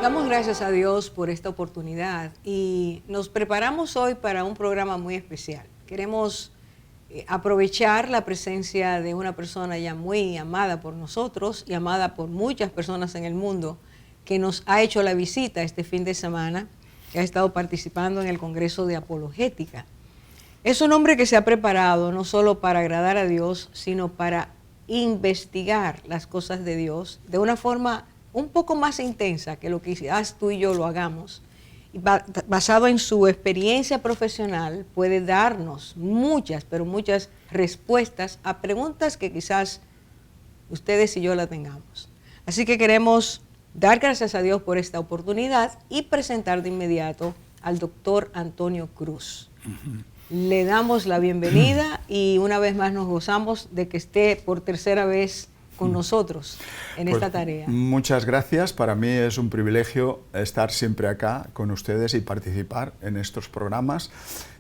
Damos gracias a Dios por esta oportunidad y nos preparamos hoy para un programa muy especial. Queremos aprovechar la presencia de una persona ya muy amada por nosotros y amada por muchas personas en el mundo, que nos ha hecho la visita este fin de semana, que ha estado participando en el Congreso de Apologética. Es un hombre que se ha preparado no solo para agradar a Dios, sino para investigar las cosas de Dios de una forma un poco más intensa que lo que quizás tú y yo lo hagamos. Y basado en su experiencia profesional, puede darnos muchas, pero muchas respuestas a preguntas que quizás ustedes y yo la tengamos. Así que queremos dar gracias a Dios por esta oportunidad y presentar de inmediato al doctor Antonio Cruz. Le damos la bienvenida y una vez más nos gozamos de que esté por tercera vez con nosotros en esta tarea. Muchas gracias. Para mí es un privilegio estar siempre acá con ustedes y participar en estos programas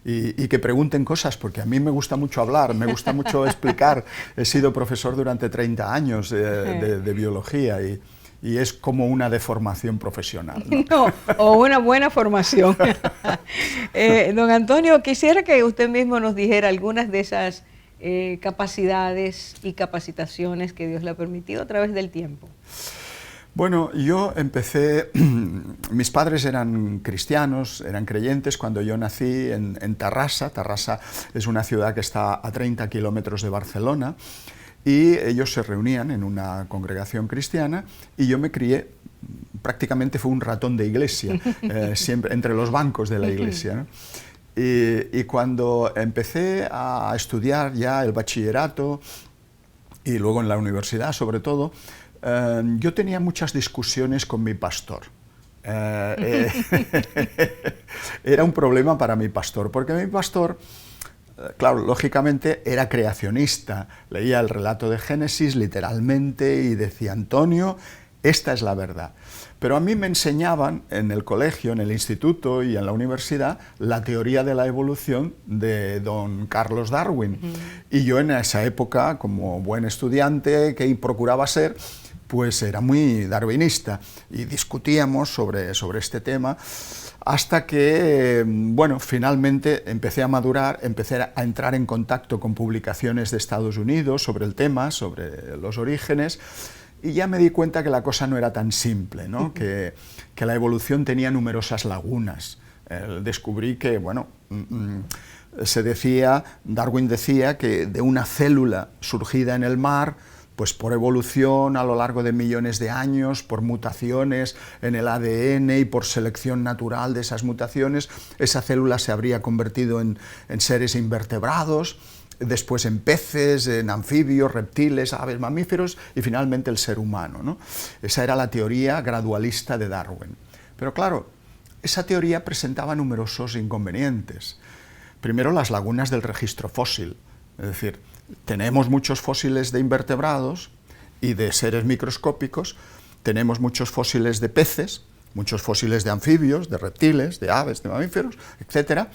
y que pregunten cosas, porque a mí me gusta mucho hablar, me gusta mucho explicar. He sido profesor durante 30 años de biología y es como una deformación profesional, ¿no? No, o una buena formación. Don Antonio, quisiera que usted mismo nos dijera algunas de esas capacidades y capacitaciones que Dios le ha permitido a través del tiempo. Bueno, yo empecé, mis padres eran cristianos, eran creyentes cuando yo nací en Tarrasa. Tarrasa es una ciudad que está a 30 kilómetros de Barcelona, y ellos se reunían en una congregación cristiana y yo me crié, prácticamente fue un ratón de iglesia, siempre entre los bancos de la iglesia, ¿no? Y cuando empecé a estudiar ya el bachillerato y luego en la universidad sobre todo, yo tenía muchas discusiones con mi pastor. Era un problema para mi pastor, porque mi pastor, claro, lógicamente era creacionista, leía el relato de Génesis literalmente y decía: Antonio, esta es la verdad. Pero a mí me enseñaban en el colegio, en el instituto y en la universidad la teoría de la evolución de don Carlos Darwin. Y yo en esa época, como buen estudiante que procuraba ser, pues era muy darwinista y discutíamos sobre este tema hasta que, bueno, finalmente empecé a madurar, empecé a entrar en contacto con publicaciones de Estados Unidos sobre el tema, sobre los orígenes, y ya me di cuenta que la cosa no era tan simple, ¿no? que la evolución tenía numerosas lagunas. Descubrí que, bueno, Darwin decía que de una célula surgida en el mar, pues por evolución a lo largo de millones de años, por mutaciones en el ADN y por selección natural de esas mutaciones, esa célula se habría convertido en seres invertebrados, después en peces, en anfibios, reptiles, aves, mamíferos y finalmente el ser humano, ¿no? Esa era la teoría gradualista de Darwin. Pero claro, esa teoría presentaba numerosos inconvenientes. Primero, las lagunas del registro fósil, es decir, tenemos muchos fósiles de invertebrados y de seres microscópicos, tenemos muchos fósiles de peces, muchos fósiles de anfibios, de reptiles, de aves, de mamíferos, etcétera,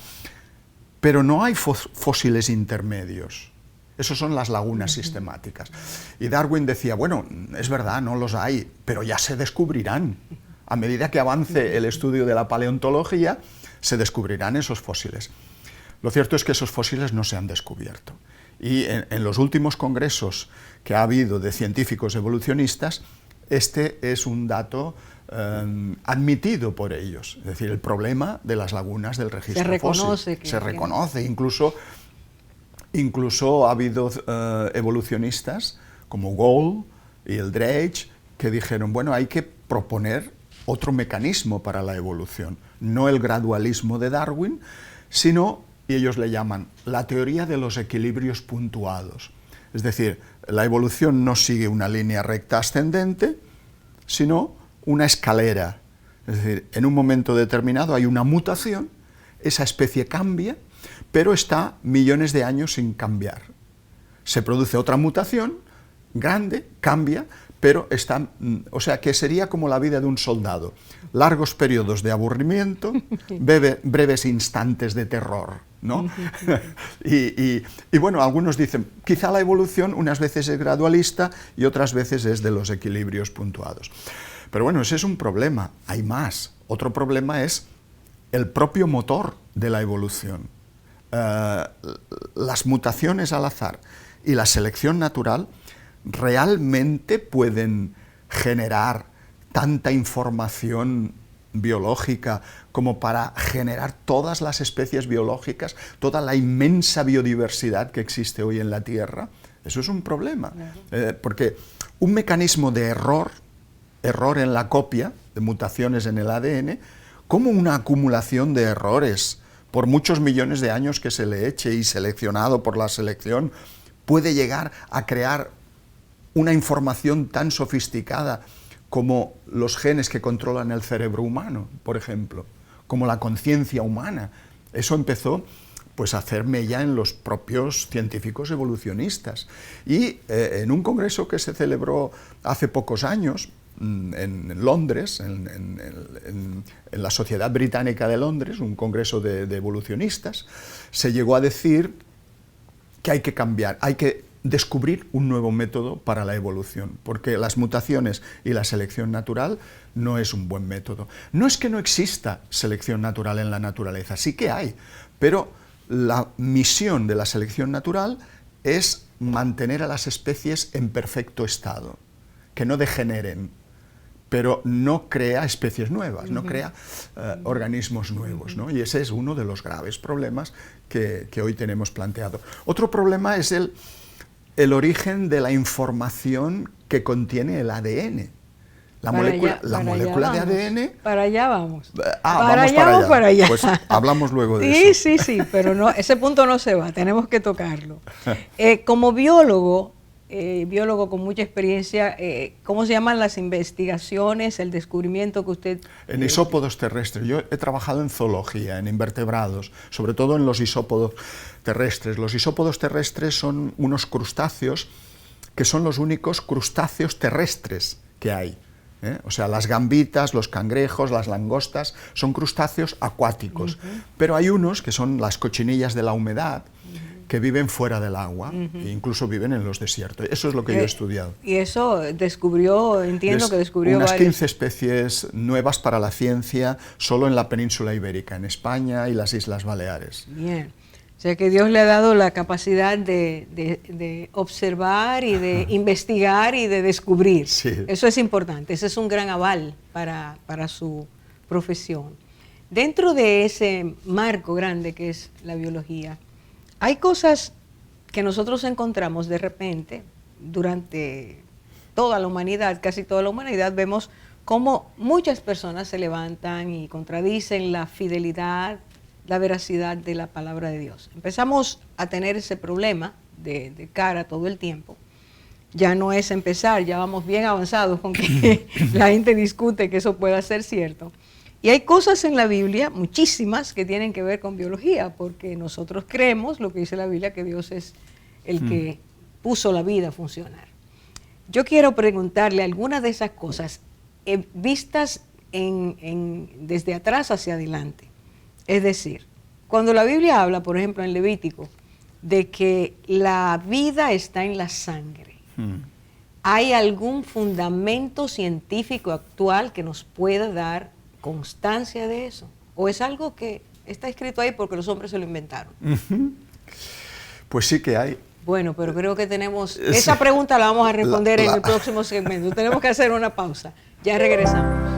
pero no hay fósiles intermedios. Esas son las lagunas sistemáticas. Y Darwin decía, bueno, es verdad, no los hay, pero ya se descubrirán. A medida que avance el estudio de la paleontología, se descubrirán esos fósiles. Lo cierto es que esos fósiles no se han descubierto. Y en los últimos congresos que ha habido de científicos evolucionistas, este es un dato admitido por ellos. Es decir, el problema de las lagunas del registro fósil. Se reconoce. Incluso ha habido evolucionistas como Gall y Eldredge que dijeron, bueno, hay que proponer otro mecanismo para la evolución. No el gradualismo de Darwin, sino, y ellos le llaman, la teoría de los equilibrios puntuados. Es decir, la evolución no sigue una línea recta ascendente, sino una escalera. Es decir, en un momento determinado hay una mutación, esa especie cambia, pero está millones de años sin cambiar. Se produce otra mutación grande, cambia, pero está, o sea, que sería como la vida de un soldado. Largos periodos de aburrimiento, breves instantes de terror, ¿no? y bueno, algunos dicen, quizá la evolución unas veces es gradualista y otras veces es de los equilibrios puntuados. Pero bueno, ese es un problema, hay más. Otro problema es el propio motor de la evolución. Las mutaciones al azar y la selección natural realmente pueden generar tanta información biológica como para generar todas las especies biológicas, toda la inmensa biodiversidad que existe hoy en la Tierra. Eso es un problema, porque un mecanismo de error en la copia, de mutaciones en el ADN, como una acumulación de errores por muchos millones de años que se le eche y seleccionado por la selección, puede llegar a crear una información tan sofisticada como los genes que controlan el cerebro humano, por ejemplo, como la conciencia humana. Eso empezó pues, a hacer mella en los propios científicos evolucionistas. Y en un congreso que se celebró hace pocos años, en Londres, en la Sociedad Británica de Londres, un congreso de evolucionistas, se llegó a decir que hay que cambiar, hay que descubrir un nuevo método para la evolución, porque las mutaciones y la selección natural no es un buen método. No es que no exista selección natural en la naturaleza, sí que hay, pero la misión de la selección natural es mantener a las especies en perfecto estado, que no degeneren, pero no crea especies nuevas, no crea organismos nuevos, ¿no? Y ese es uno de los graves problemas que hoy tenemos planteado. Otro problema es el origen de la información que contiene el ADN. La molécula de ADN... Para allá vamos. Vamos para allá. Pues hablamos luego de eso. Sí, pero no, ese punto no se va, tenemos que tocarlo. Como biólogo con mucha experiencia, ¿cómo se llaman las investigaciones, el descubrimiento que usted... En isópodos terrestres. Yo he trabajado en zoología, en invertebrados, sobre todo en los isópodos terrestres. Los isópodos terrestres son unos crustáceos que son los únicos crustáceos terrestres que hay. O sea, las gambitas, los cangrejos, las langostas son crustáceos acuáticos, pero hay unos que son las cochinillas de la humedad, que viven fuera del agua, e incluso viven en los desiertos. Eso es lo que yo he estudiado. Y eso descubrió unas 15 especies nuevas para la ciencia solo en la península ibérica, en España y las Islas Baleares. Bien. O sea que Dios le ha dado la capacidad de observar y de investigar y de descubrir. Sí. Eso es importante, ese es un gran aval para su profesión. Dentro de ese marco grande que es la biología, hay cosas que nosotros encontramos de repente durante toda la humanidad, casi toda la humanidad, vemos cómo muchas personas se levantan y contradicen la fidelidad, la veracidad de la palabra de Dios. Empezamos a tener ese problema de cara todo el tiempo. Ya no es empezar, ya vamos bien avanzados con que la gente discute que eso pueda ser cierto. Y hay cosas en la Biblia, muchísimas, que tienen que ver con biología, porque nosotros creemos, lo que dice la Biblia, que Dios es el que puso la vida a funcionar. Yo quiero preguntarle algunas de esas cosas vistas desde atrás hacia adelante. Es decir, cuando la Biblia habla, por ejemplo, en Levítico, de que la vida está en la sangre, ¿hay algún fundamento científico actual que nos pueda dar constancia de eso? ¿O es algo que está escrito ahí porque los hombres se lo inventaron? Pues sí que hay. Bueno, pero creo que tenemos... Esa pregunta la vamos a responder en el próximo segmento. Tenemos que hacer una pausa. Ya regresamos.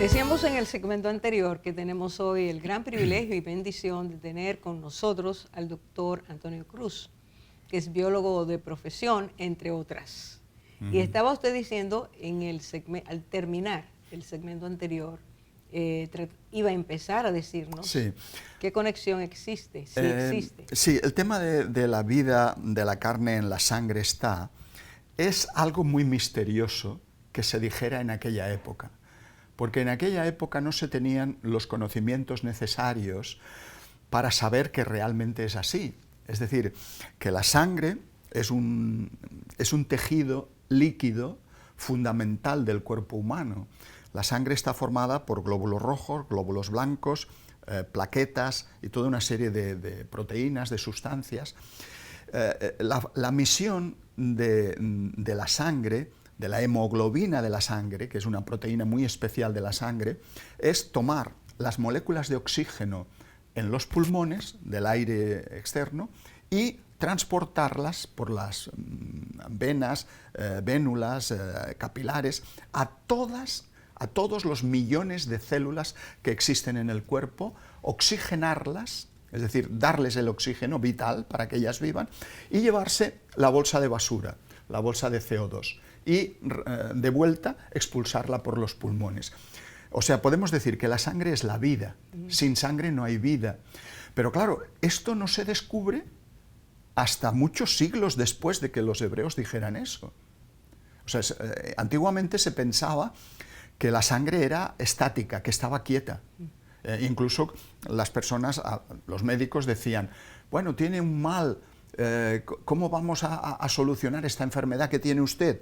Decíamos en el segmento anterior que tenemos hoy el gran privilegio y bendición de tener con nosotros al doctor Antonio Cruz, que es biólogo de profesión, entre otras. Y estaba usted diciendo al terminar el segmento anterior, iba a empezar a decirnos qué conexión existe, si existe. Sí, el tema de la vida de la carne en la sangre es algo muy misterioso que se dijera en aquella época. Porque en aquella época no se tenían los conocimientos necesarios para saber que realmente es así. Es decir, que la sangre es un tejido líquido fundamental del cuerpo humano. La sangre está formada por glóbulos rojos, glóbulos blancos, plaquetas y toda una serie de proteínas, de sustancias. La misión de la sangre, de la hemoglobina de la sangre, que es una proteína muy especial de la sangre, es tomar las moléculas de oxígeno en los pulmones del aire externo y transportarlas por las venas, vénulas, capilares, a todos los millones de células que existen en el cuerpo, oxigenarlas, es decir, darles el oxígeno vital para que ellas vivan, y llevarse la bolsa de basura, la bolsa de CO2, y de vuelta expulsarla por los pulmones. O sea, podemos decir que la sangre es la vida, sin sangre no hay vida. Pero claro, esto no se descubre hasta muchos siglos después de que los hebreos dijeran eso. O sea, antiguamente se pensaba que la sangre era estática, que estaba quieta. Incluso las personas, los médicos decían, bueno, tiene un mal, ¿cómo vamos a solucionar esta enfermedad que tiene usted?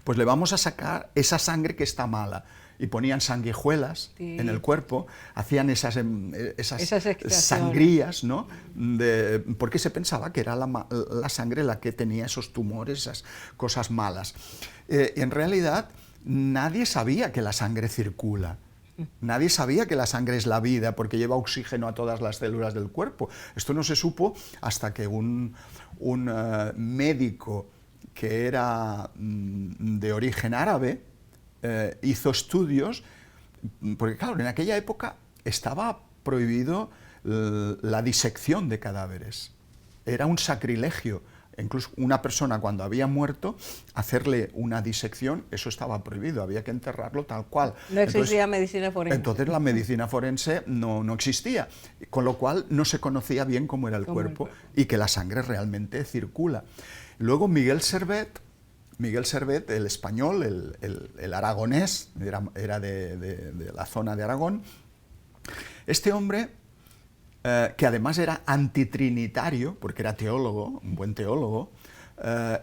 Pues le vamos a sacar esa sangre que está mala. Y ponían sanguijuelas en el cuerpo, hacían esas sangrías, ¿no? Porque se pensaba que era la sangre la que tenía esos tumores, esas cosas malas. En realidad, nadie sabía que la sangre circula. Nadie sabía que la sangre es la vida porque lleva oxígeno a todas las células del cuerpo. Esto no se supo hasta que un médico que era de origen árabe hizo estudios, porque claro, en aquella época estaba prohibido la disección de cadáveres. Era un sacrilegio. Incluso una persona cuando había muerto, hacerle una disección, eso estaba prohibido, había que enterrarlo tal cual. No existía medicina forense. Entonces la medicina forense no existía, con lo cual no se conocía bien cómo era el cuerpo y que la sangre realmente circula. Luego Miguel Servet, el español, el aragonés, era de la zona de Aragón. Este hombre, que además era antitrinitario, porque era teólogo, un buen teólogo,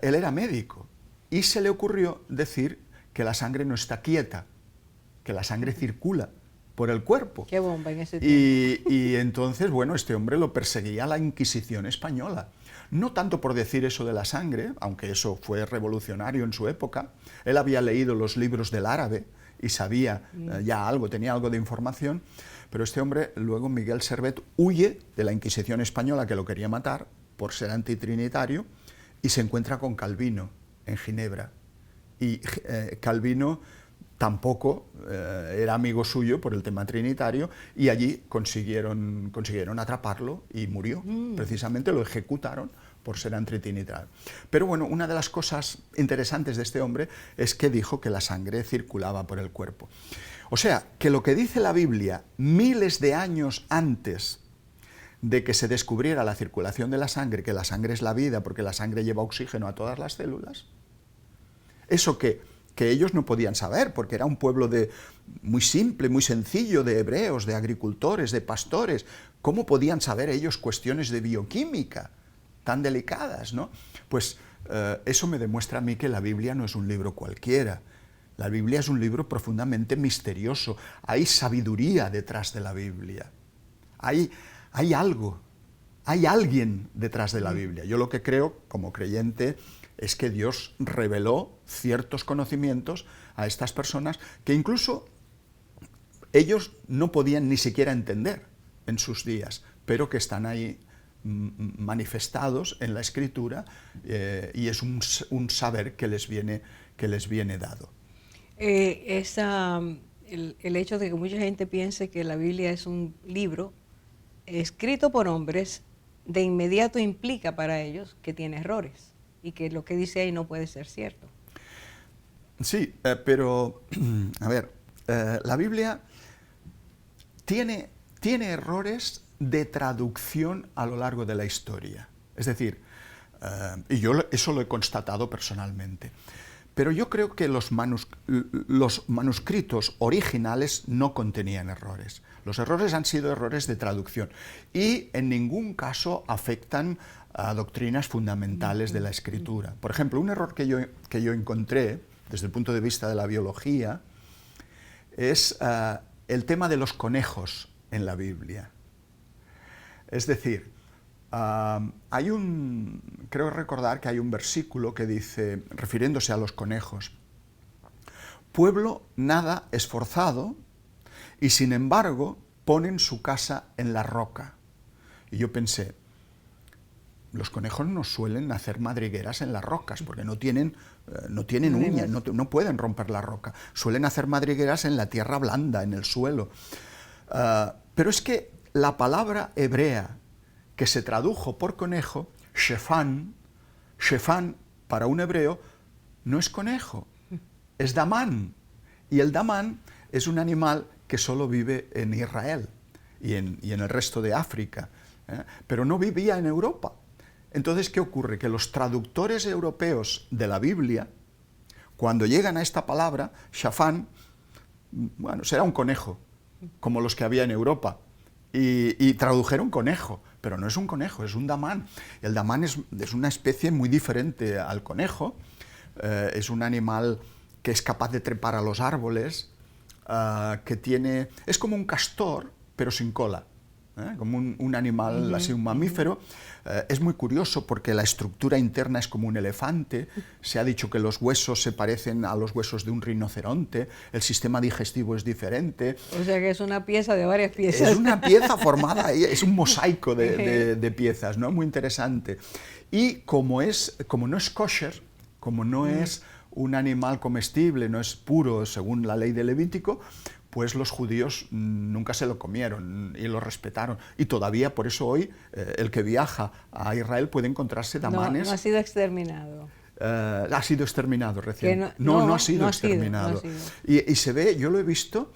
él era médico, y se le ocurrió decir que la sangre no está quieta, que la sangre circula por el cuerpo. Qué bomba en ese tiempo. Y entonces, bueno, este hombre lo perseguía la Inquisición española. No tanto por decir eso de la sangre, aunque eso fue revolucionario en su época. Él había leído los libros del árabe y sabía ya algo, tenía algo de información, pero este hombre, luego Miguel Servet, huye de la Inquisición española que lo quería matar por ser antitrinitario y se encuentra con Calvino en Ginebra. Y Calvino tampoco era amigo suyo por el tema trinitario y allí consiguieron atraparlo y murió. Precisamente lo ejecutaron por ser antitrinitario. Pero bueno, una de las cosas interesantes de este hombre es que dijo que la sangre circulaba por el cuerpo. O sea, que lo que dice la Biblia miles de años antes de que se descubriera la circulación de la sangre, que la sangre es la vida porque la sangre lleva oxígeno a todas las células, eso que ellos no podían saber, porque era un pueblo muy simple, muy sencillo, de hebreos, de agricultores, de pastores. ¿Cómo podían saber ellos cuestiones de bioquímica tan delicadas, ¿no? Pues eso me demuestra a mí que la Biblia no es un libro cualquiera. La Biblia es un libro profundamente misterioso. Hay sabiduría detrás de la Biblia. Hay algo, hay alguien detrás de la Biblia. Yo lo que creo, como creyente, es que Dios reveló ciertos conocimientos a estas personas que incluso ellos no podían ni siquiera entender en sus días, pero que están ahí manifestados en la Escritura y es un saber que les viene dado. el hecho de que mucha gente piense que la Biblia es un libro escrito por hombres, de inmediato implica para ellos que tiene errores y que lo que dice ahí no puede ser cierto. Sí, pero, a ver, la Biblia tiene errores de traducción a lo largo de la historia. Es decir, y yo eso lo he constatado personalmente. Pero yo creo que los manuscritos originales no contenían errores. Los errores han sido errores de traducción y en ningún caso afectan a doctrinas fundamentales de la escritura. Por ejemplo, un error que yo encontré desde el punto de vista de la biología es el tema de los conejos en la Biblia. Es decir, creo recordar que hay un versículo que dice, refiriéndose a los conejos, pueblo nada esforzado y sin embargo ponen su casa en la roca. Y yo pensé, los conejos no suelen hacer madrigueras en las rocas porque no tienen uñas, no pueden romper la roca. Suelen hacer madrigueras en la tierra blanda, en el suelo. Pero es que la palabra hebrea que se tradujo por conejo, shefán para un hebreo no es conejo, es damán. Y el damán es un animal que solo vive en Israel y en el resto de África, pero no vivía en Europa. Entonces, ¿qué ocurre? Que los traductores europeos de la Biblia, cuando llegan a esta palabra, shafán, bueno, será un conejo, como los que había en Europa, y tradujeron conejo, pero no es un conejo, es un damán. El damán es una especie muy diferente al conejo, es un animal que es capaz de trepar a los árboles, es como un castor, pero sin cola. Como un animal, así un mamífero. Es muy curioso porque la estructura interna es como un elefante, se ha dicho que los huesos se parecen a los huesos de un rinoceronte, el sistema digestivo es diferente. O sea que es una pieza de varias piezas. Es una pieza formada, es un mosaico de piezas, ¿no? Muy interesante. Y como no es kosher, como no es un animal comestible, no es puro según la ley de Levítico, pues los judíos nunca se lo comieron y lo respetaron. Y todavía, por eso hoy, el que viaja a Israel puede encontrarse damanes. No ha sido exterminado. Ha sido exterminado recién. No ha sido exterminado. Y se ve, yo lo he visto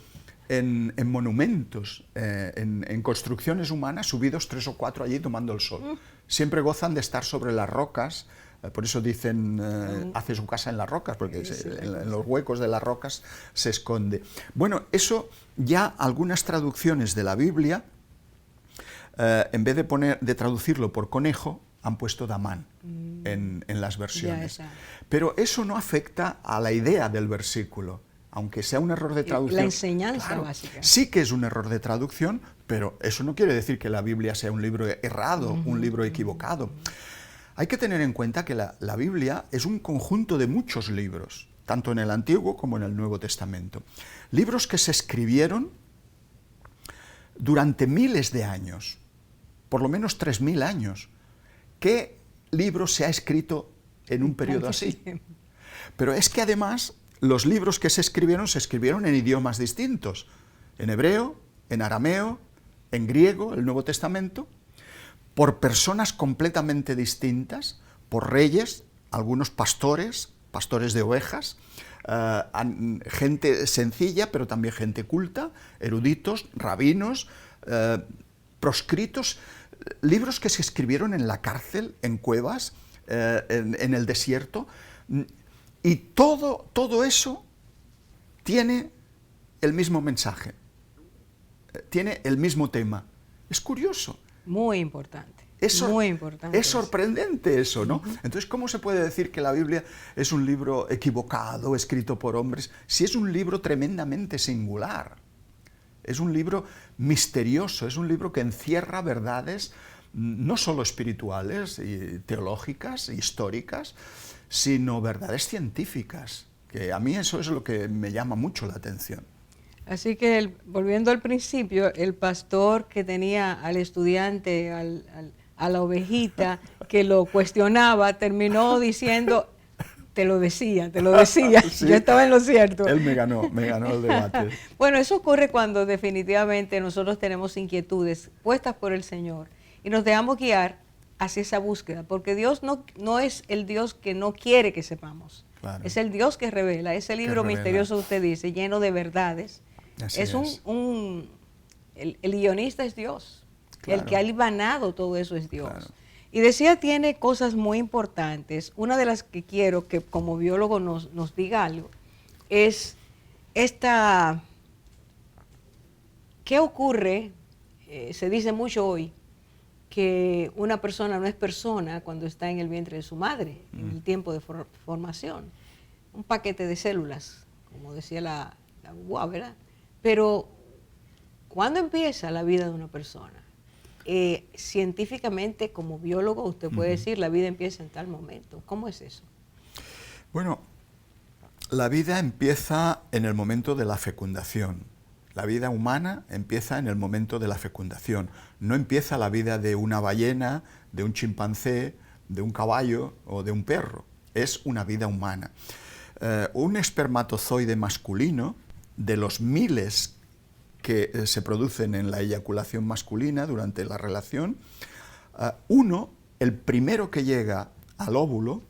en monumentos, en construcciones humanas, subidos 3 o 4 allí tomando el sol. Siempre gozan de estar sobre las rocas. Por eso dicen, hace su casa en las rocas, porque en los huecos de las rocas se esconde. Bueno, eso ya algunas traducciones de la Biblia, en vez de traducirlo por conejo, han puesto damán en las versiones. Pero eso no afecta a la idea del versículo, aunque sea un error de traducción. La enseñanza básica. Sí que es un error de traducción, pero eso no quiere decir que la Biblia sea un libro errado, un libro equivocado. Hay que tener en cuenta que la Biblia es un conjunto de muchos libros, tanto en el Antiguo como en el Nuevo Testamento. Libros que se escribieron durante miles de años, por lo menos 3000 años. ¿Qué libro se ha escrito en un periodo así? Pero es que además los libros que se escribieron en idiomas distintos, en hebreo, en arameo, en griego, el Nuevo Testamento, por personas completamente distintas, por reyes, algunos pastores de ovejas, gente sencilla, pero también gente culta, eruditos, rabinos, proscritos, libros que se escribieron en la cárcel, en cuevas, en el desierto, y todo eso tiene el mismo mensaje, tiene el mismo tema. Es curioso. Muy importante. Muy importante. Es sorprendente eso, ¿no? Entonces, ¿cómo se puede decir que la Biblia es un libro equivocado, escrito por hombres, si es un libro tremendamente singular? Es un libro misterioso, es un libro que encierra verdades no solo espirituales y teológicas, históricas, sino verdades científicas, que a mí eso es lo que me llama mucho la atención. Así que, volviendo al principio, el pastor que tenía al estudiante, a la ovejita, que lo cuestionaba, terminó diciendo, Te lo decía, Sí, yo estaba en lo cierto. Él me ganó el debate. Bueno, eso ocurre cuando definitivamente nosotros tenemos inquietudes puestas por el Señor y nos dejamos guiar hacia esa búsqueda, porque Dios no es el Dios que no quiere que sepamos, Claro. es el Dios que revela, ese libro revela. misterioso que usted dice, lleno de verdades. Así es el guionista es Dios, Claro. el que ha hilvanado todo eso es Dios. Claro. Y decía, tiene cosas muy importantes. Una de las que quiero que como biólogo nos diga algo es esta, ¿qué ocurre? Se dice mucho hoy que una persona no es persona cuando está en el vientre de su madre, en el tiempo de formación. Un paquete de células, como decía la UA, ¿verdad? Pero, ¿cuándo empieza la vida de una persona? Científicamente, como biólogo, usted puede decir, la vida empieza en tal momento. ¿Cómo es eso? Bueno, la vida empieza en el momento de la fecundación. La vida humana empieza en el momento de la fecundación. No empieza la vida de una ballena, de un chimpancé, de un caballo o de un perro. Es una vida humana. Un espermatozoide masculino, de los miles que se producen en la eyaculación masculina durante la relación, el primero que llega al óvulo,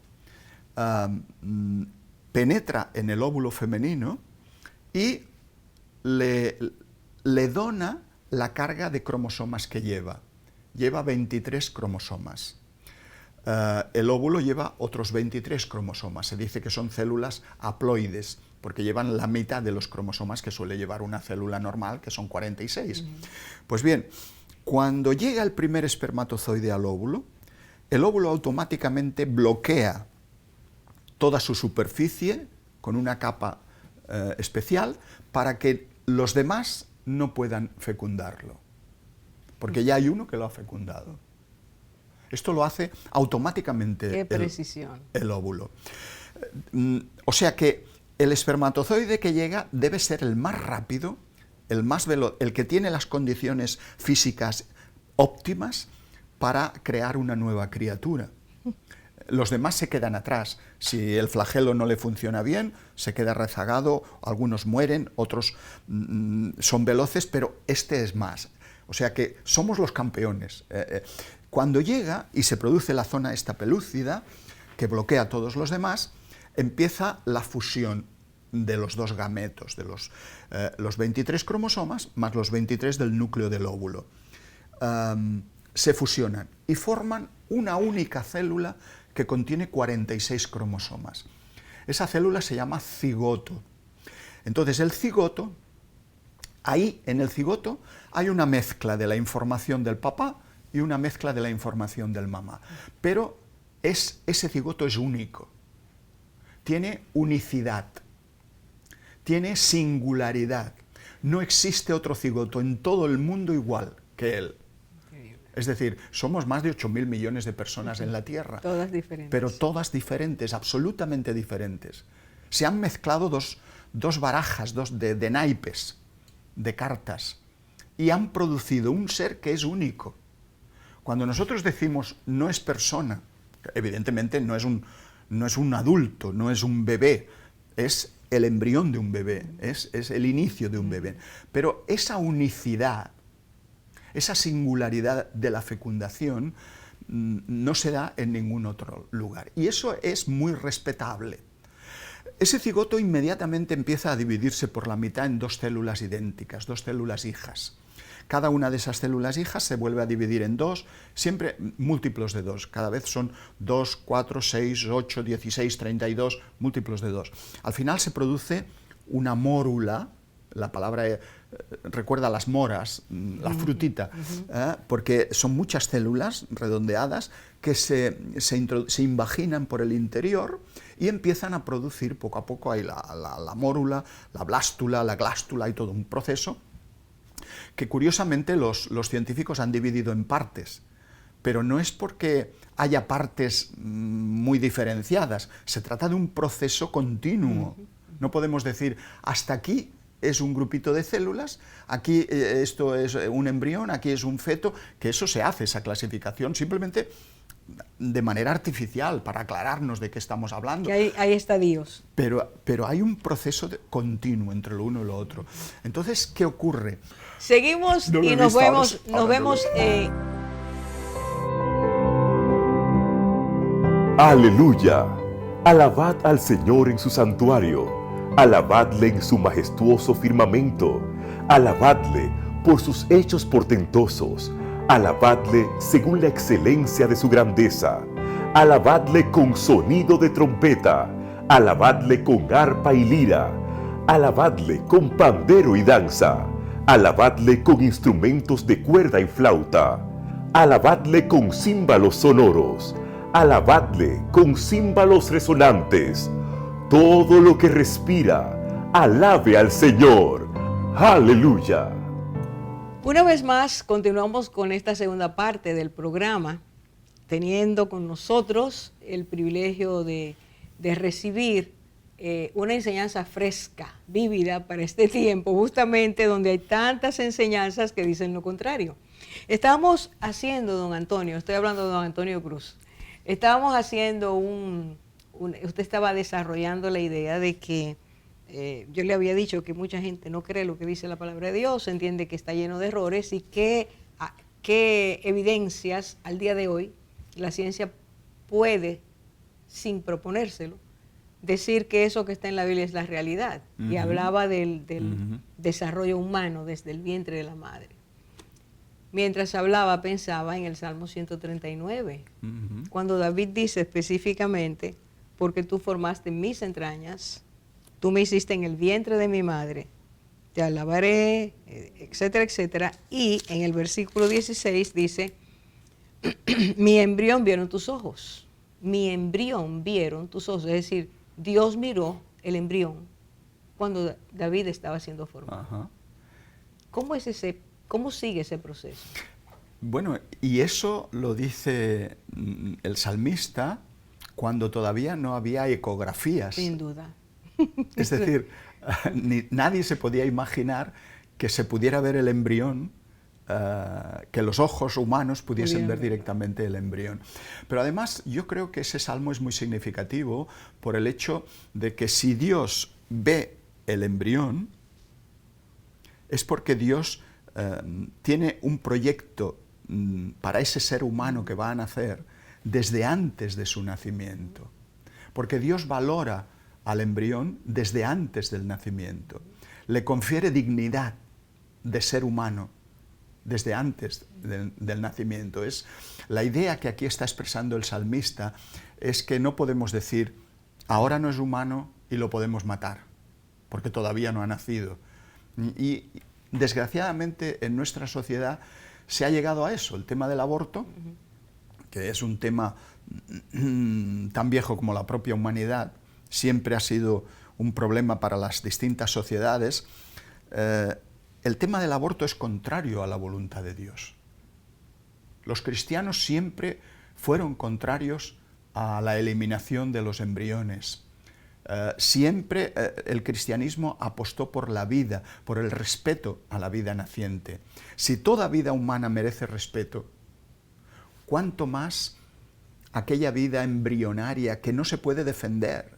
penetra en el óvulo femenino y le dona la carga de cromosomas que lleva. Lleva 23 cromosomas. El óvulo lleva otros 23 cromosomas. Se dice que son células haploides, porque llevan la mitad de los cromosomas que suele llevar una célula normal, que son 46. Pues bien, cuando llega el primer espermatozoide al óvulo, el óvulo automáticamente bloquea toda su superficie con una capa especial para que los demás no puedan fecundarlo, porque ya hay uno que lo ha fecundado. Esto lo hace automáticamente el óvulo. O sea que el espermatozoide que llega debe ser el más rápido, el más veloz, el que tiene las condiciones físicas óptimas para crear una nueva criatura. Los demás se quedan atrás. Si el flagelo no le funciona bien, se queda rezagado, algunos mueren, otros son veloces, pero este es más. O sea que somos los campeones. Cuando llega y se produce la zona esta pelúcida, que bloquea a todos los demás, empieza la fusión de los dos gametos, de los 23 cromosomas más los 23 del núcleo del óvulo. Se fusionan y forman una única célula que contiene 46 cromosomas. Esa célula se llama cigoto. Entonces el cigoto, ahí en el cigoto hay una mezcla de la información del papá y una mezcla de la información del mamá. Pero ese cigoto es único, tiene unicidad, tiene singularidad. No existe otro cigoto en todo el mundo igual que él. Es decir, somos más de 8.000 millones de personas en la Tierra. Todas diferentes. Pero todas diferentes, absolutamente diferentes. Se han mezclado dos barajas, de naipes, de cartas, y han producido un ser que es único. Cuando nosotros decimos no es persona, evidentemente no es un adulto, no es un bebé, es el embrión de un bebé, es el inicio de un bebé. Pero esa unicidad, esa singularidad de la fecundación no se da en ningún otro lugar. Y eso es muy respetable. Ese cigoto inmediatamente empieza a dividirse por la mitad en dos células idénticas, dos células hijas. Cada una de esas células hijas se vuelve a dividir en dos, siempre múltiplos de dos. Cada vez son 2, 4, 6, 8, 16, 32, múltiplos de dos. Al final se produce una mórula. La palabra recuerda a las moras, la frutita, porque son muchas células redondeadas que se invaginan por el interior y empiezan a producir poco a poco ahí la mórula, la blástula, la glástula y todo un proceso que curiosamente los científicos han dividido en partes, pero no es porque haya partes muy diferenciadas, se trata de un proceso continuo. No podemos decir hasta aquí es un grupito de células, aquí esto es un embrión, aquí es un feto, que eso se hace, esa clasificación, simplemente de manera artificial para aclararnos de qué estamos hablando. Que hay estadios. Pero hay un proceso continuo entre lo uno y lo otro. Entonces, ¿qué ocurre? Seguimos y nos vemos. Aleluya. Alabad al Señor en su santuario. Alabadle en su majestuoso firmamento. Alabadle por sus hechos portentosos. Alabadle según la excelencia de su grandeza. Alabadle con sonido de trompeta. Alabadle con arpa y lira. Alabadle con pandero y danza. Alabadle con instrumentos de cuerda y flauta. Alabadle con címbalos sonoros. Alabadle con címbalos resonantes. Todo lo que respira, alabe al Señor. ¡Aleluya! Una vez más, continuamos con esta segunda parte del programa, teniendo con nosotros el privilegio de recibir una enseñanza fresca, vívida para este tiempo, justamente donde hay tantas enseñanzas que dicen lo contrario. Estábamos haciendo, don Antonio, estoy hablando de don Antonio Cruz, estábamos haciendo usted estaba desarrollando la idea de que yo le había dicho que mucha gente no cree lo que dice la palabra de Dios, entiende que está lleno de errores y qué evidencias al día de hoy la ciencia puede, sin proponérselo, decir que eso que está en la Biblia es la realidad. Y hablaba del desarrollo humano desde el vientre de la madre. Mientras hablaba, pensaba en el Salmo 139, cuando David dice específicamente, porque tú formaste mis entrañas, tú me hiciste en el vientre de mi madre, te alabaré, etcétera, etcétera. Y en el versículo 16 dice, mi embrión vieron tus ojos, mi embrión vieron tus ojos, es decir, Dios miró el embrión cuando David estaba siendo formado. Ajá. ¿Cómo sigue ese proceso? Bueno, y eso lo dice el salmista cuando todavía no había ecografías. Sin duda. Es decir, nadie se podía imaginar que se pudiera ver el embrión, que los ojos humanos pudiesen ver directamente el embrión. Pero además yo creo que ese salmo es muy significativo por el hecho de que si Dios ve el embrión, es porque Dios tiene un proyecto para ese ser humano que va a nacer desde antes de su nacimiento. Porque Dios valora al embrión desde antes del nacimiento. Le confiere dignidad de ser humano desde antes del nacimiento. Es la idea que aquí está expresando el salmista, es que no podemos decir, ahora no es humano y lo podemos matar, porque todavía no ha nacido. Y desgraciadamente en nuestra sociedad se ha llegado a eso, el tema del aborto, que es un tema tan viejo como la propia humanidad, siempre ha sido un problema para las distintas sociedades. El tema del aborto es contrario a la voluntad de Dios. Los cristianos siempre fueron contrarios a la eliminación de los embriones. Siempre el cristianismo apostó por la vida, por el respeto a la vida naciente. Si toda vida humana merece respeto, ¿cuánto más aquella vida embrionaria que no se puede defender,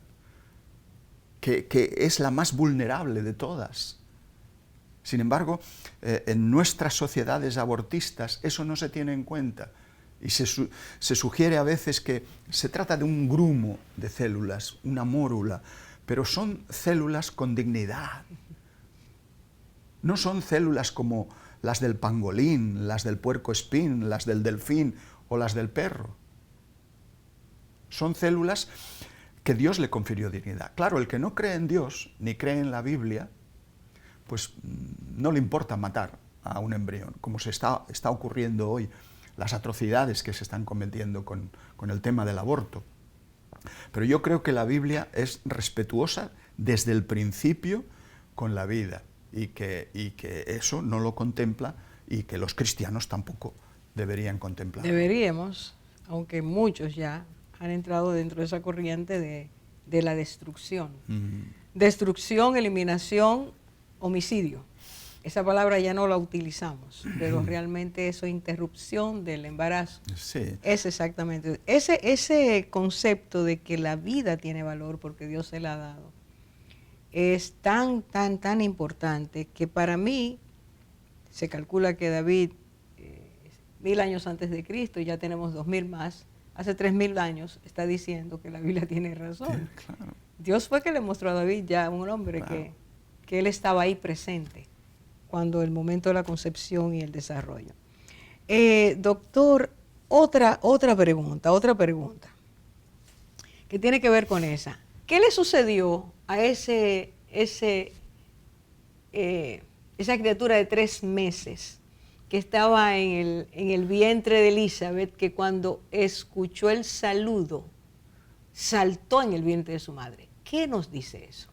que es la más vulnerable de todas? Sin embargo, en nuestras sociedades abortistas eso no se tiene en cuenta y se sugiere a veces que se trata de un grumo de células, una mórula, pero son células con dignidad. No son células como las del pangolín, las del puercoespín, las del delfín o las del perro. Son células que Dios le confirió dignidad. Claro, el que no cree en Dios ni cree en la Biblia, pues no le importa matar a un embrión, como se está ocurriendo hoy, las atrocidades que se están cometiendo con el tema del aborto. Pero yo creo que la Biblia es respetuosa desde el principio con la vida y que eso no lo contempla y que los cristianos tampoco deberían contemplar. Deberíamos, aunque muchos ya han entrado dentro de esa corriente de la destrucción. Destrucción, eliminación, homicidio. esa palabra ya no la utilizamos, pero realmente eso, interrupción del embarazo, Sí. es exactamente ese concepto de que la vida tiene valor porque Dios se la ha dado. Es tan importante que para mí se calcula que David, 1000 años antes de Cristo, y ya tenemos 2000 más, hace 3000 años está diciendo que la Biblia tiene razón. Sí, claro. Dios fue que le mostró a David, ya un hombre, Claro. que él estaba ahí presente cuando el momento de la concepción y el desarrollo. Doctor, otra pregunta que tiene que ver con esa. ¿Qué le sucedió a esa criatura de 3 meses que estaba en el vientre de Elizabeth, que cuando escuchó el saludo saltó en el vientre de su madre? ¿Qué nos dice eso?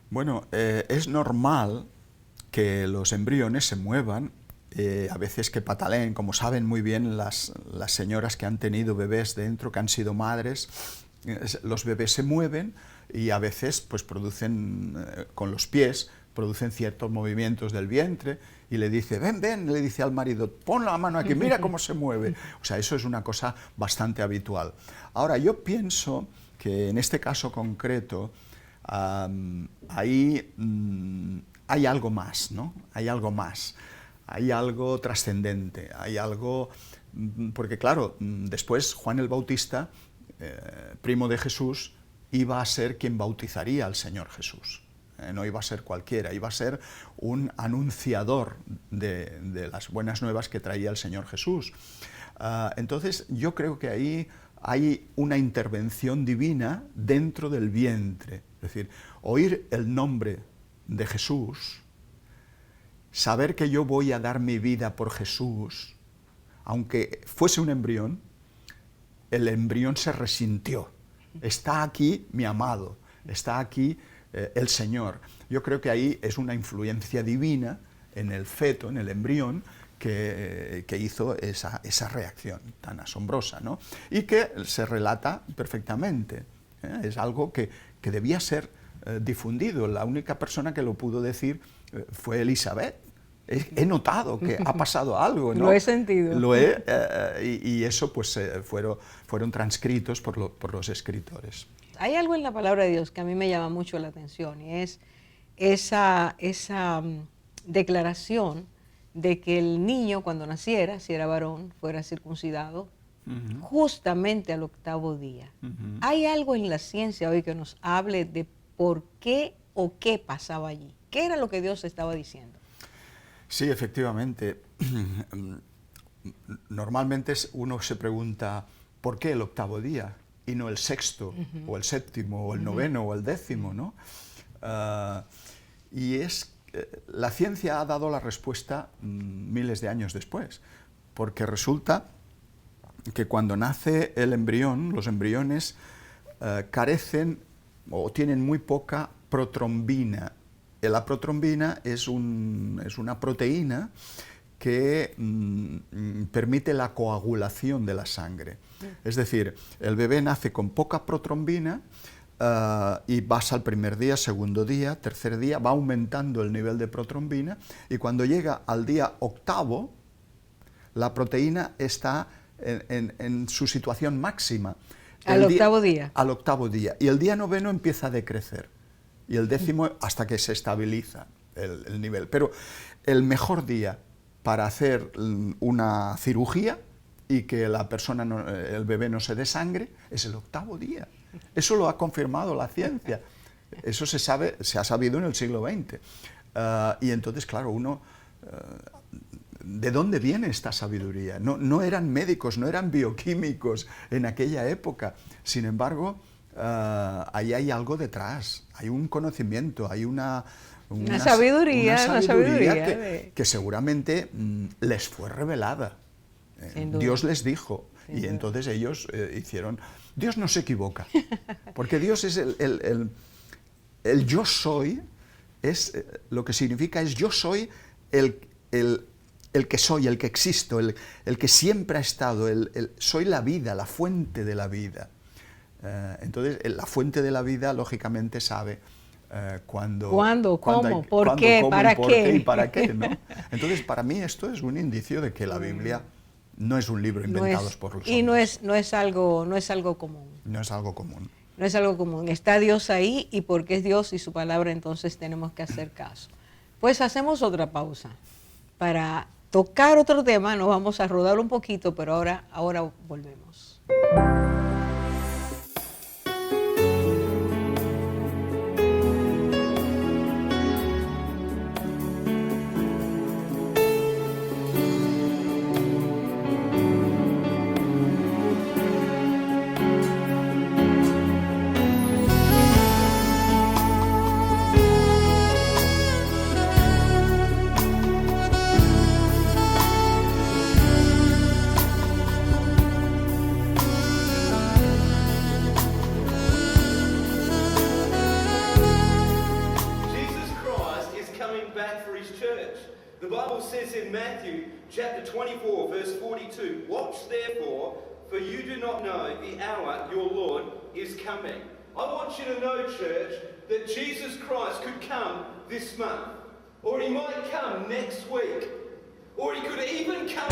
Bueno, es normal que los embriones se muevan, a veces que pataleen, como saben muy bien las señoras que han tenido bebés dentro, que han sido madres. Los bebés se mueven y a veces pues producen, con los pies, producen ciertos movimientos del vientre, y le dice, ven, le dice al marido, pon la mano aquí, mira cómo se mueve. O sea, eso es una cosa bastante habitual. Ahora, yo pienso que en este caso concreto, ahí hay algo más, ¿no? Hay algo más, hay algo trascendente, hay algo... Porque claro, después Juan el Bautista, primo de Jesús, iba a ser quien bautizaría al Señor Jesús. No iba a ser cualquiera, iba a ser un anunciador de las buenas nuevas que traía el Señor Jesús. Entonces yo creo que ahí hay una intervención divina dentro del vientre. Es decir, oír el nombre de Jesús, saber que yo voy a dar mi vida por Jesús, aunque fuese un embrión, el embrión se resintió. Está aquí mi amado, está aquí el Señor. Yo creo que ahí es una influencia divina en el feto, en el embrión, que hizo esa reacción tan asombrosa, ¿no? Y que se relata perfectamente. Es algo que debía ser difundido. La única persona que lo pudo decir fue Elizabeth. He notado que ha pasado algo, ¿no? Lo he sentido. Y eso pues fueron transcritos por los escritores. Hay algo en la palabra de Dios que a mí me llama mucho la atención, y es esa declaración de que el niño, cuando naciera, si era varón, fuera circuncidado justamente al 8º día. ¿Hay algo en la ciencia hoy que nos hable de por qué o qué pasaba allí? ¿Qué era lo que Dios estaba diciendo? Sí, efectivamente. Normalmente uno se pregunta, ¿por qué el 8º día y no el 6º, o el 7º, o el 9º, o el 10º, ¿no? Y la ciencia ha dado la respuesta miles de años después, porque resulta que cuando nace el embrión, los embriones carecen o tienen muy poca protrombina. La protrombina es una proteína que permite la coagulación de la sangre. Es decir, el bebé nace con poca protrombina y pasa al primer día, segundo día, tercer día, va aumentando el nivel de protrombina, y cuando llega al día 8º, la proteína está en su situación máxima. ¿Al 8º día? Al 8º día. Y el día 9º empieza a decrecer. Y el 10º hasta que se estabiliza el nivel. Pero el mejor día para hacer una cirugía y que el bebé no se desangre es el 8º día. Eso lo ha confirmado la ciencia. Eso se ha sabido en el siglo XX. Y entonces, claro, ¿de dónde viene esta sabiduría? No eran médicos, no eran bioquímicos en aquella época. Sin embargo, ahí hay algo detrás, hay un conocimiento, hay una sabiduría que seguramente les fue revelada. Dios les dijo, y entonces ellos hicieron... Dios no se equivoca, porque Dios es el yo soy, lo que significa es yo soy el que soy, el que existo, el que siempre ha estado, soy la vida, la fuente de la vida. Entonces, la fuente de la vida, lógicamente, sabe ¿Cuándo? ¿Cómo? ¿Por qué? ¿Para qué? ¿Y para qué? ¿No? Entonces, para mí esto es un indicio de que la Biblia no es un libro inventado por los hombres. Y no es algo común. No es algo común. No es algo común. Está Dios ahí y porque es Dios y su palabra, entonces tenemos que hacer caso. Pues hacemos otra pausa para tocar otro tema. Nos vamos a rodar un poquito, pero ahora volvemos. The Bible says in Matthew chapter 24 verse 42, "Watch therefore, for you do not know the hour your Lord is coming." I want you to know, church, that Jesus Christ could come this month, or he might come next week, or he could even come...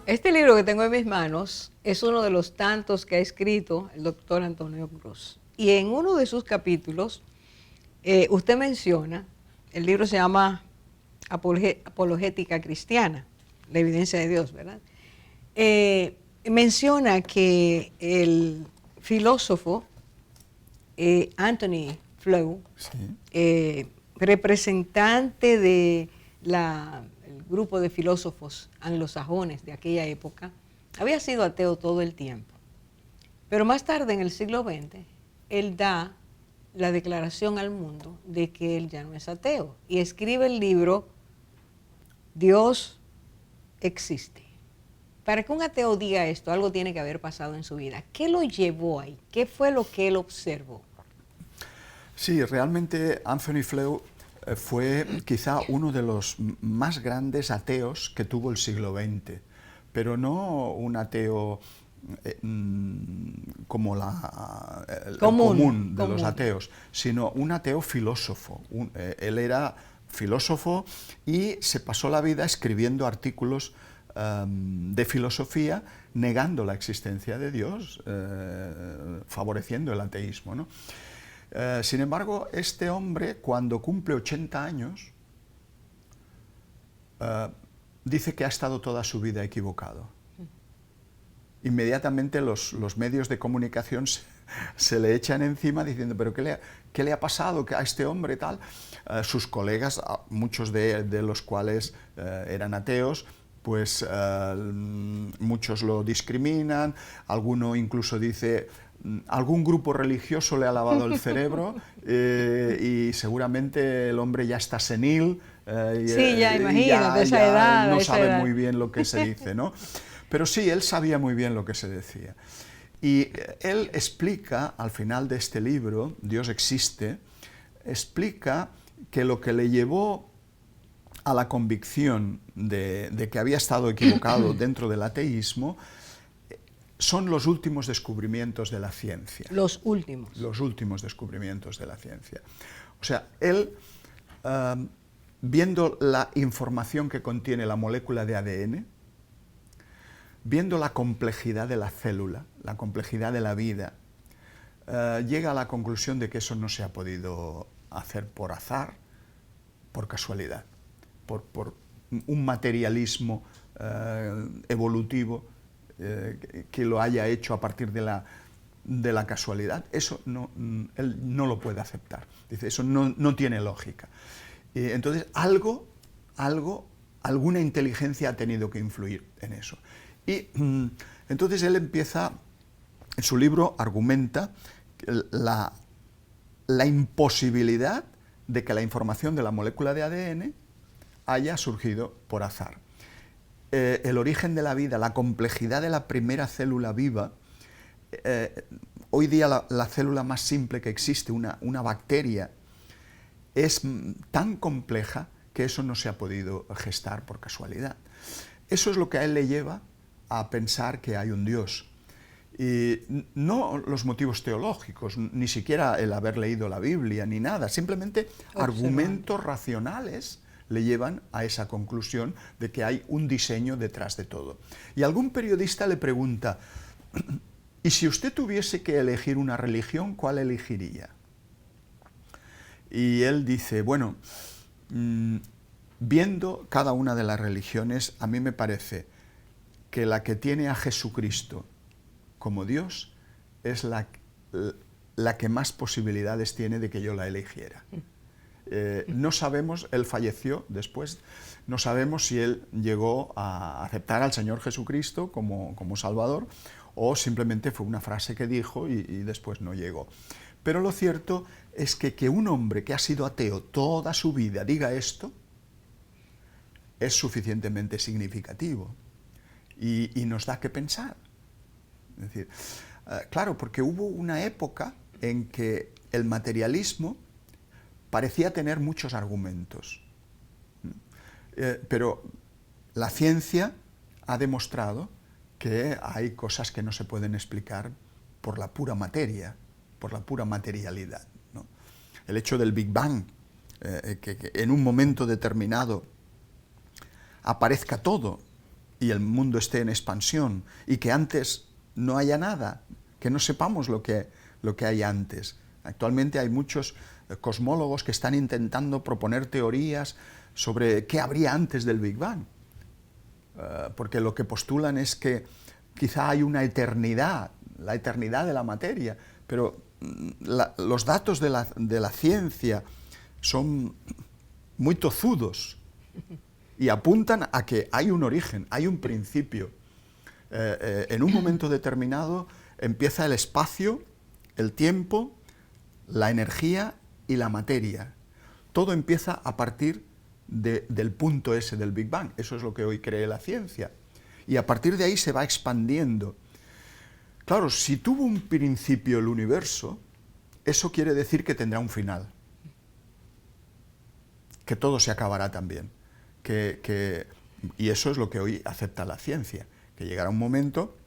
Este libro que tengo en mis manos es uno de los tantos que ha escrito el doctor Antonio Cruz. Y en uno de sus capítulos, usted menciona, el libro se llama Apologética Cristiana, la evidencia de Dios, ¿verdad? Menciona que el filósofo Anthony Flew, sí, representante de el grupo de filósofos anglosajones de aquella época, había sido ateo todo el tiempo. Pero más tarde, en el siglo XX, él da la declaración al mundo de que él ya no es ateo y escribe el libro Dios existe. Para que un ateo diga esto, algo tiene que haber pasado en su vida. ¿Qué lo llevó ahí? ¿Qué fue lo que él observó? Sí, realmente Anthony Flew fue quizá uno de los más grandes ateos que tuvo el siglo XX, pero no un ateo como el común de los ateos, sino un ateo filósofo. Él era filósofo y se pasó la vida escribiendo artículos de filosofía negando la existencia de Dios, favoreciendo el ateísmo, ¿no? Sin embargo, este hombre, cuando cumple 80 años, dice que ha estado toda su vida equivocado. Inmediatamente los medios de comunicación se le echan encima diciendo, ¿pero qué le ha pasado a este hombre tal? Sus colegas, muchos de los cuales eran ateos, pues muchos lo discriminan, alguno incluso dice, algún grupo religioso le ha lavado el cerebro y seguramente el hombre ya está senil. Sí, ya imagino, de esa edad. No sabe muy bien lo que se dice, ¿no? Pero sí, él sabía muy bien lo que se decía. Y él explica, al final de este libro, Dios existe, explica que lo que le llevó a la convicción de que había estado equivocado dentro del ateísmo son los últimos descubrimientos de la ciencia. Los últimos. Los últimos descubrimientos de la ciencia. O sea, él, viendo la información que contiene la molécula de ADN, viendo la complejidad de la célula, la complejidad de la vida, llega a la conclusión de que eso no se ha podido hacer por azar, por casualidad, por un materialismo evolutivo que lo haya hecho a partir de la casualidad. Eso él no lo puede aceptar. Dice, eso no tiene lógica. Entonces, alguna inteligencia ha tenido que influir en eso. Y entonces él empieza, en su libro argumenta la imposibilidad de que la información de la molécula de ADN haya surgido por azar. El origen de la vida, la complejidad de la primera célula viva, hoy día la célula más simple que existe, una bacteria, es tan compleja que eso no se ha podido gestar por casualidad. Eso es lo que a él le lleva a pensar que hay un Dios. Y no los motivos teológicos, ni siquiera el haber leído la Biblia, ni nada, simplemente argumentos racionales le llevan a esa conclusión de que hay un diseño detrás de todo. Y algún periodista le pregunta, ¿y si usted tuviese que elegir una religión, cuál elegiría? Y él dice, bueno, viendo cada una de las religiones, a mí me parece que la que tiene a Jesucristo como Dios es la que más posibilidades tiene de que yo la eligiera. No sabemos, él falleció después, no sabemos si él llegó a aceptar al Señor Jesucristo como Salvador o simplemente fue una frase que dijo y después no llegó. Pero lo cierto es que un hombre que ha sido ateo toda su vida diga esto es suficientemente significativo y nos da que pensar. Es decir, claro, porque hubo una época en que el materialismo parecía tener muchos argumentos, pero la ciencia ha demostrado que hay cosas que no se pueden explicar por la pura materia, por la pura materialidad, ¿no? El hecho del Big Bang, que en un momento determinado aparezca todo y el mundo esté en expansión y que antes no haya nada, que no sepamos lo que hay antes. Actualmente hay muchos cosmólogos que están intentando proponer teorías sobre qué habría antes del Big Bang, porque lo que postulan es que quizá hay una eternidad, la eternidad de la materia, pero los datos de la ciencia son muy tozudos y apuntan a que hay un origen, hay un principio. En un momento determinado empieza el espacio, el tiempo, la energía y la materia. Todo empieza a partir del punto ese del Big Bang. Eso es lo que hoy cree la ciencia. Y a partir de ahí se va expandiendo. Claro, si tuvo un principio el universo, eso quiere decir que tendrá un final. Que todo se acabará también. Y eso es lo que hoy acepta la ciencia. Que llegará un momento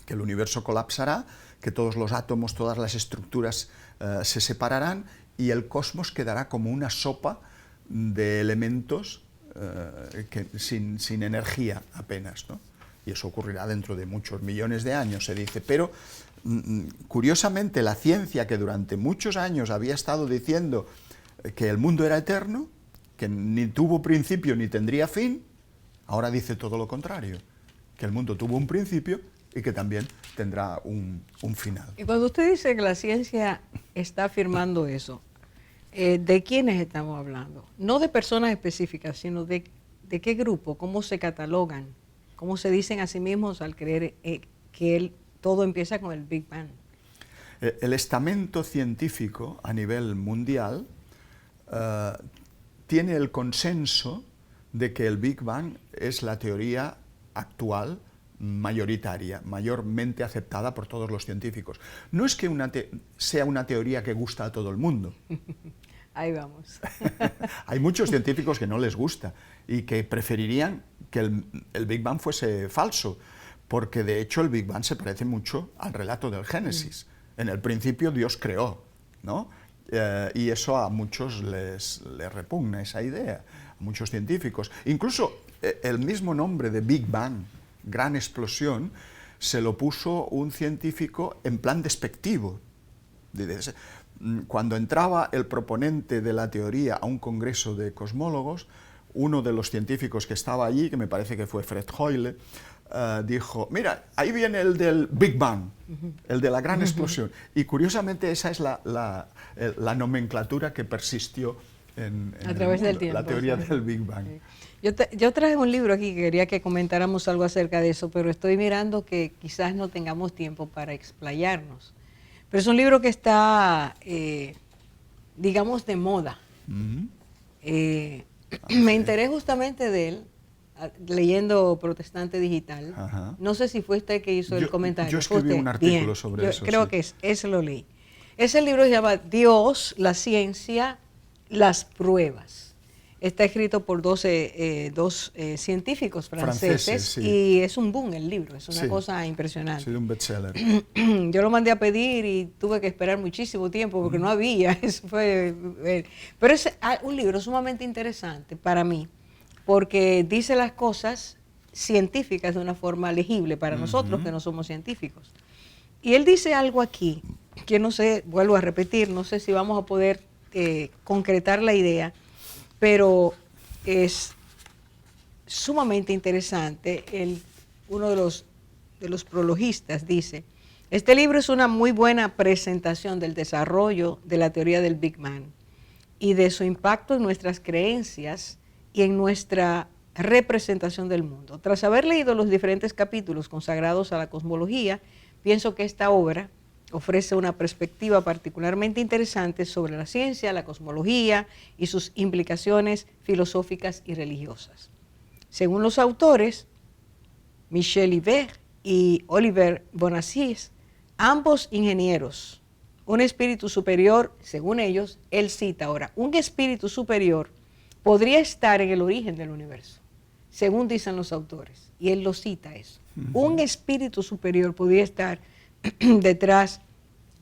que el universo colapsará, que todos los átomos, todas las estructuras se separarán y el cosmos quedará como una sopa de elementos sin energía apenas, ¿no? Y eso ocurrirá dentro de muchos millones de años, se dice. Pero, curiosamente, la ciencia que durante muchos años había estado diciendo que el mundo era eterno, que ni tuvo principio ni tendría fin, ahora dice todo lo contrario, que el mundo tuvo un principio y que también tendrá un final. Y cuando usted dice que la ciencia está afirmando eso, ¿de quiénes estamos hablando? No de personas específicas, sino de qué grupo, cómo se catalogan, cómo se dicen a sí mismos al creer que todo empieza con el Big Bang. El estamento científico a nivel mundial tiene el consenso de que el Big Bang es la teoría actual mayoritaria, mayormente aceptada por todos los científicos. No es que sea una teoría que gusta a todo el mundo. Ahí vamos. Hay muchos científicos que no les gusta y que preferirían que el Big Bang fuese falso, porque de hecho el Big Bang se parece mucho al relato del Génesis. En el principio Dios creó, ¿no? Y eso a muchos les repugna esa idea, a muchos científicos. Incluso el mismo nombre de Big Bang, gran explosión, se lo puso un científico en plan despectivo. Cuando entraba el proponente de la teoría a un congreso de cosmólogos, uno de los científicos que estaba allí, que me parece que fue Fred Hoyle, dijo, mira, ahí viene el del Big Bang, el de la gran explosión. Y curiosamente esa es la nomenclatura que persistió a través del tiempo, la teoría del Big Bang. Yo traje un libro aquí que quería que comentáramos algo acerca de eso, pero estoy mirando que quizás no tengamos tiempo para explayarnos. Pero es un libro que está, digamos, de moda. Me enteré justamente de él leyendo Protestante Digital. Ajá. No sé si fue usted que hizo el comentario. Yo escribí un artículo sobre eso. Creo que ese lo leí. Ese libro se llama Dios, la ciencia, las pruebas. Está escrito por dos científicos franceses sí. Y es un boom el libro, es una cosa impresionante. Sí, un bestseller. Yo lo mandé a pedir y tuve que esperar muchísimo tiempo porque no había. Pero es un libro sumamente interesante para mí porque dice las cosas científicas de una forma legible para nosotros que no somos científicos. Y él dice algo aquí que no sé, vuelvo a repetir, no sé si vamos a poder concretar la idea, pero es sumamente interesante. Uno de los prologistas dice, este libro es una muy buena presentación del desarrollo de la teoría del Big Bang y de su impacto en nuestras creencias y en nuestra representación del mundo. Tras haber leído los diferentes capítulos consagrados a la cosmología, pienso que esta obra ofrece una perspectiva particularmente interesante sobre la ciencia, la cosmología y sus implicaciones filosóficas y religiosas. Según los autores, Michel Ibert y Oliver Bonacieux, ambos ingenieros, un espíritu superior, según ellos, él cita ahora, un espíritu superior podría estar en el origen del universo, según dicen los autores, y él lo cita eso. Un espíritu superior podría estar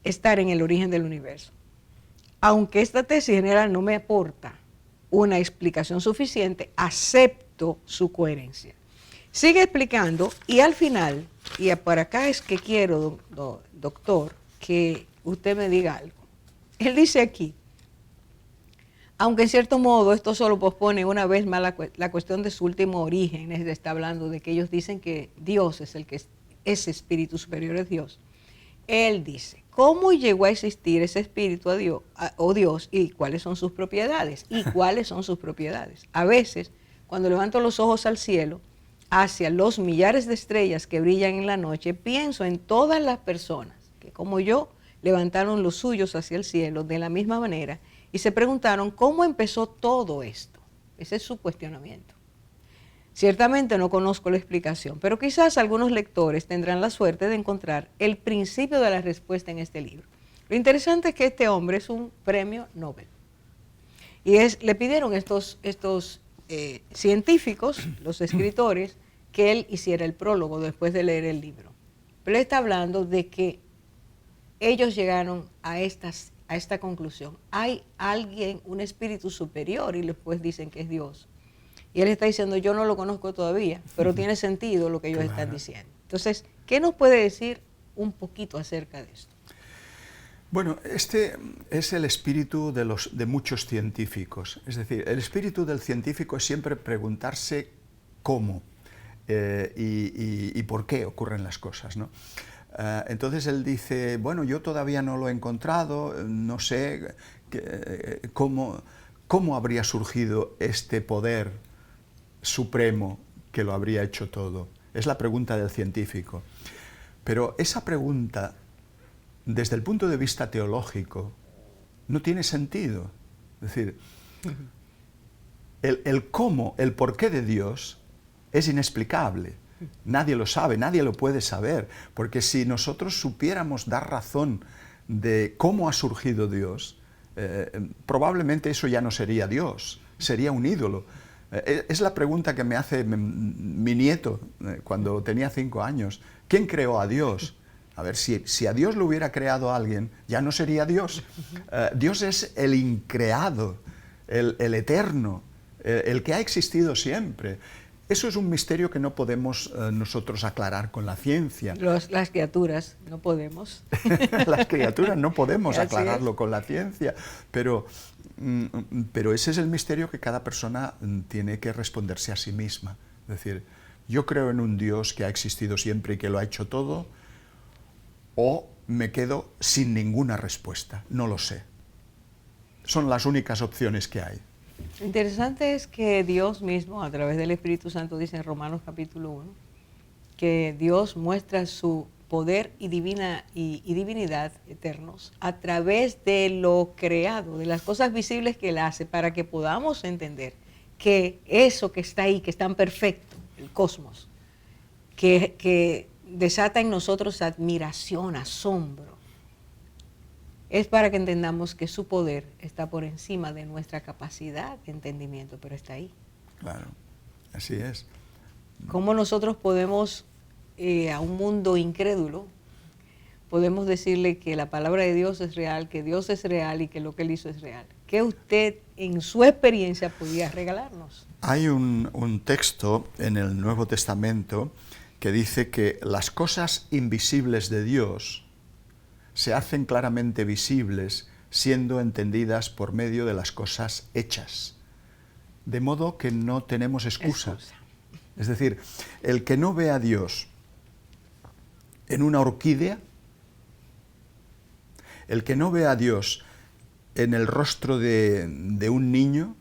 estar en el origen del universo. Aunque esta tesis general no me aporta una explicación suficiente, acepto su coherencia. Sigue explicando y al final, y para acá es que quiero, doctor, que usted me diga algo. Él dice aquí, aunque en cierto modo esto solo pospone una vez más la cuestión de su último origen, está hablando de que ellos dicen que Dios es el que ese espíritu superior es Dios. Él dice, ¿cómo llegó a existir ese espíritu o Dios y cuáles son sus propiedades? ¿Y cuáles son sus propiedades? A veces, cuando levanto los ojos al cielo, hacia los millares de estrellas que brillan en la noche, pienso en todas las personas que, como yo, levantaron los suyos hacia el cielo de la misma manera y se preguntaron cómo empezó todo esto. Ese es su cuestionamiento. Ciertamente no conozco la explicación, pero quizás algunos lectores tendrán la suerte de encontrar el principio de la respuesta en este libro. Lo interesante es que este hombre es un premio Nobel. Y le pidieron estos científicos, los escritores, que él hiciera el prólogo después de leer el libro. Pero él está hablando de que ellos llegaron a esta conclusión. Hay alguien, un espíritu superior, y después dicen que es Dios. Y él está diciendo, yo no lo conozco todavía, pero tiene sentido lo que ellos están diciendo. Entonces, ¿qué nos puede decir un poquito acerca de esto? Bueno, este es el espíritu de muchos científicos. Es decir, el espíritu del científico es siempre preguntarse cómo y por qué ocurren las cosas, ¿no? Entonces él dice, bueno, yo todavía no lo he encontrado, no sé cómo habría surgido este poder supremo que lo habría hecho todo. Es la pregunta del científico. Pero esa pregunta, desde el punto de vista teológico, no tiene sentido. Es decir, el cómo, el porqué de Dios es inexplicable. Nadie lo sabe, nadie lo puede saber, porque si nosotros supiéramos dar razón de cómo ha surgido Dios, probablemente eso ya no sería Dios, sería un ídolo. Es la pregunta que me hace mi nieto cuando tenía 5 años. ¿Quién creó a Dios? A ver, si a Dios lo hubiera creado alguien, ya no sería Dios. Dios es el increado, el eterno, el que ha existido siempre. Eso es un misterio que no podemos nosotros aclarar con la ciencia. Las criaturas no podemos. Las criaturas no podemos Así aclararlo es. con la ciencia, pero ese es el misterio que cada persona tiene que responderse a sí misma. Es decir, yo creo en un Dios que ha existido siempre y que lo ha hecho todo, o me quedo sin ninguna respuesta, no lo sé. Son las únicas opciones que hay. Lo interesante es que Dios mismo, a través del Espíritu Santo, dice en Romanos capítulo 1, que Dios muestra su poder y divinidad eternos a través de lo creado, de las cosas visibles que Él hace, para que podamos entender que eso que está ahí, que es tan perfecto, el cosmos, que desata en nosotros admiración, asombro, es para que entendamos que su poder está por encima de nuestra capacidad de entendimiento, pero está ahí. Claro, así es. ¿Cómo nosotros podemos, a un mundo incrédulo, podemos decirle que la palabra de Dios es real, que Dios es real y que lo que Él hizo es real? ¿Qué usted, en su experiencia, podría regalarnos? Hay un texto en el Nuevo Testamento que dice que las cosas invisibles de Dios se hacen claramente visibles siendo entendidas por medio de las cosas hechas. De modo que no tenemos excusa. Es decir, el que no ve a Dios en una orquídea, el que no ve a Dios en el rostro de un niño,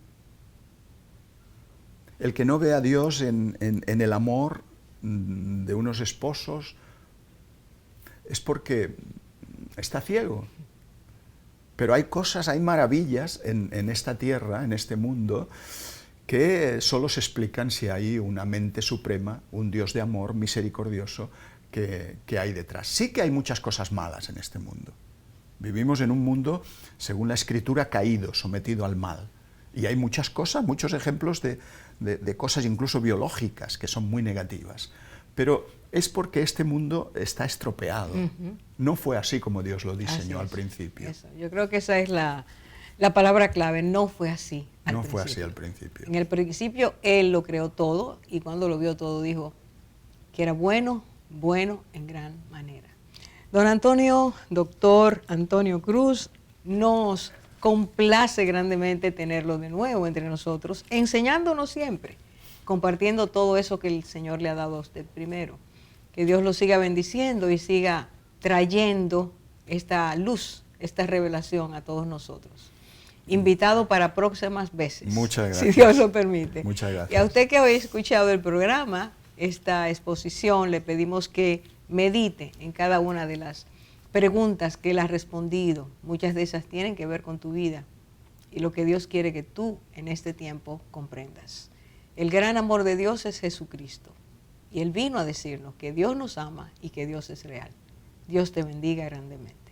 el que no ve a Dios en el amor de unos esposos, es porque está ciego. Pero hay cosas, hay maravillas en esta tierra, en este mundo, que solo se explican si hay una mente suprema, un Dios de amor misericordioso que hay detrás. Sí que hay muchas cosas malas en este mundo. Vivimos en un mundo, según la Escritura, caído, sometido al mal. Y hay muchas cosas, muchos ejemplos de cosas incluso biológicas que son muy negativas. Pero es porque este mundo está estropeado. No fue así como Dios lo diseñó al principio. Eso. Yo creo que esa es la palabra clave, no fue así al principio. No fue así al principio. En el principio Él lo creó todo y cuando lo vio todo dijo que era bueno, bueno en gran manera. Don Antonio, doctor Antonio Cruz, nos complace grandemente tenerlo de nuevo entre nosotros, enseñándonos siempre, compartiendo todo eso que el Señor le ha dado a usted primero. Que Dios lo siga bendiciendo y siga trayendo esta luz, esta revelación a todos nosotros. Invitado para próximas veces. Muchas gracias. Si Dios lo permite. Muchas gracias. Y a usted que hoy ha escuchado el programa, esta exposición, le pedimos que medite en cada una de las preguntas que Él ha respondido. Muchas de esas tienen que ver con tu vida y lo que Dios quiere que tú en este tiempo comprendas. El gran amor de Dios es Jesucristo. Y Él vino a decirnos que Dios nos ama y que Dios es real. Dios te bendiga grandemente.